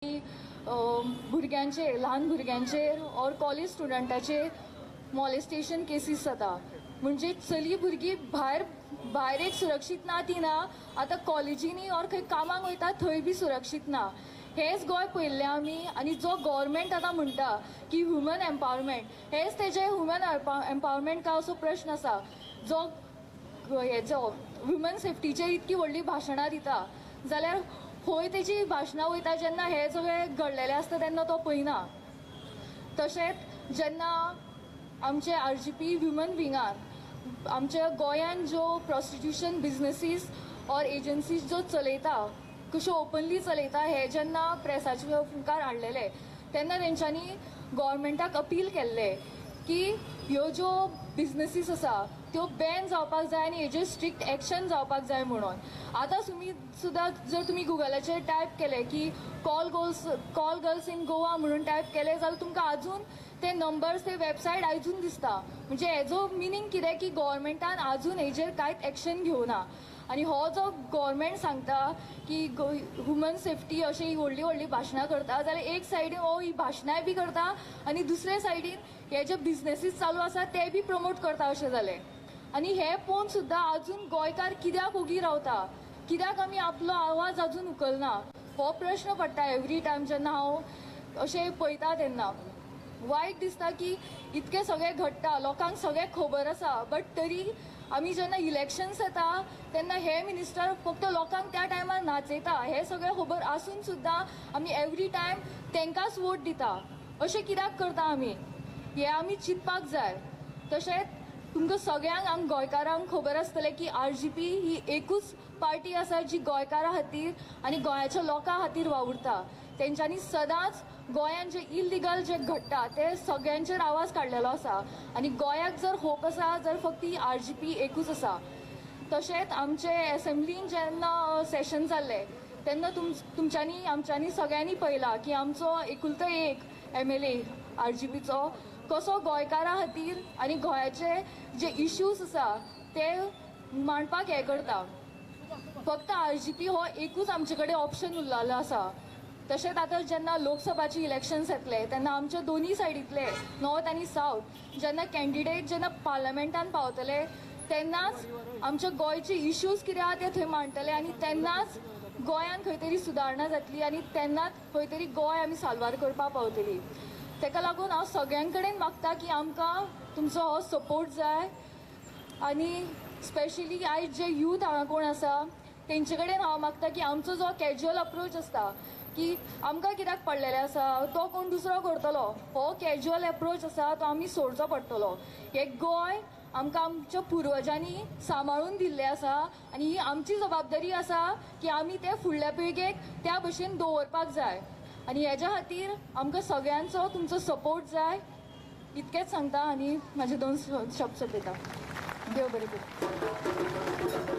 भुरग्यांचेर ल्हान भुरग्यांचेर और कॉलेज स्टुडंटाचेर मॉलेस्टेशन केसीस जाता. म्हणजे चली भुरगीं भायर एक सुरक्षीत ना ती ना, आतां कॉलेजींनी और खंय कामाक वयता थंय बी सुरक्षीत ना. हेच गोंय पळयल्लें आमी. आनी जो गव्हर्मेंट आतां म्हणटा की ह्युमन एम्पावरमेंट, हेच तेजें ह्युमन एम्पावरमेंट काय असो प्रश्न आसा. जो हेजो वुमन सेफ्टीचेर इतकी व्हडली भाशणां दिता जाल्यार खंय तेजी भाशणां वयता जेन्ना हे सगळें घडलेलें आसता तेन्ना तो पळयना. तशेंच जेन्ना आमचे RGP वुमन विंगान आमच्या गोंयान ज्यो प्रॉस्टिट्यूशन बिजनेसीस और एजन्सीज ज्यो चलयता, कश्यो ओपनली चलयता, हे जेन्ना प्रेसाच्या मुखार हाडलेले तेन्ना तेंच्यांनी गव्हर्मेंटाक अपील केल्लें की ह्यो ज्यो बिजनेसीस आसा त्यो बॅन जावपाक जाय आनी हेजेर स्ट्रिक्ट एक्शन जावपाक जाय म्हणून. आतां तुमी सुद्दां जर तुमी गुगलाचेर टायप केलें की कॉल गर्ल्स इन गोवा म्हणून टायप केलें जाल्यार तुमकां आजून ते नंबर्स, ते वेबसायट आजून दिसता. म्हणजे हेजो मिनींग कितें की गव्हर्मेंटान आजून हेजेर कांयच एक्शन घेवना. आनी हो जो गव्हर्मेंट सांगता की वुमन सेफ्टी अशी ही व्हडली व्हडली भाशणां करता जाल्यार एक सायडीन हो ही भाशणांय बी करता आनी दुसरे सायडीन हे जे बिजनेसीस चालू आसा ते बी प्रमोट करता अशें जालें. आनी हे पळोवन सुद्दां आजून गोंयकार कित्याक ओगी रावता, कित्याक आमी आपलो आवाज आजून उखलना, हो प्रश्न पडटा एवरी टायम जेन्ना हांव अशें पळयता तेन्ना. वायट दिसता की इतकें सगळें घडटा, लोकांक सगळें खबर आसा, बट तरी आमी जेन्ना इलेक्शन्स येता तेन्ना हे मिनिस्टर फक्त लोकांक त्या टायमार नाचयता. हे सगळें खबर आसून सुद्दां आमी एवरी टायम तांकांच वोट दिता. अशें कित्याक करता आमी, हे आमी चिंतपाक जाय. तशेंच तुमकां सगळ्यांक गोंयकारांक खबर आसतलें की RGP ही एकूच पार्टी आसा जी गोंयकारां खातीर आनी गोंयाच्या लोकां खातीर वावुरता. तेंच्यांनी सदांच गोंयान जे इल्लिगल जे घडटा ते सगळ्यांचेर आवाज काडलेलो आसा. आनी गोंयाक जर होप आसा जाल्यार फक्त ही RGP एकूच आसा. तशेंच आमचे एसेंब्लीन जेन्ना सेशन जाल्लें तेन्ना तुमच्यांनी आमच्यांनी सगळ्यांनी पळयलां की आमचो एकुलतो एक MLA RGPचो कसो गोंयकारां खातीर आनी गोंयाचे जे इश्यूज आसा ते मांडपाक हें करता. फक्त RGP हो एकूच आमचे कडेन ऑप्शन उरलेलो आसा. तशेंच आतां जेन्ना लोकसभाची इलेक्शन्स येतले तेन्ना आमचे दोनूय सायडींतले नॉर्थ आनी सावथ जेन्ना कॅन्डिडेट जेन्ना पार्लमेंटान पावतले तेन्नाच आमच्या गोंयचे इश्यूज कितें आहा ते थंय मांडटले आनी तेन्नाच गोंयान खंय तरी सुदारणा जातली आनी तेन्नाच खंय तरी गोंय आमी साल्वार करपाक पावतली. तेका लागून हांव सगळ्यां कडेन मागता की आमकां तुमचो हो सपोर्ट जाय. आनी स्पेशली आयज जे यूथ हांगा कोण आसा तेंचे कडेन हांव मागता की आमचो जो कॅज्युअल अप्रोच आसता की आमकां कित्याक पडलेले आसा तो कोण दुसरो करतलो, हो कॅज्युअल अप्रोच आसा तो आमी सोडचो पडटलो. हे गोंय आमकां आमच्या पुर्वजांनी सांबाळून दिल्लें आसा आनी ही आमची जबाबदारी आसा की आमी ते फुडल्या पिळगेक त्या भशेन दवरपाक जाय. आनी हेज्या खातीर आमकां सगळ्यांचो तुमचो सपोर्ट जाय. इतकेंच सांगता आनी म्हाजे 2 शब्द सोंपयता. देव बरें करूं.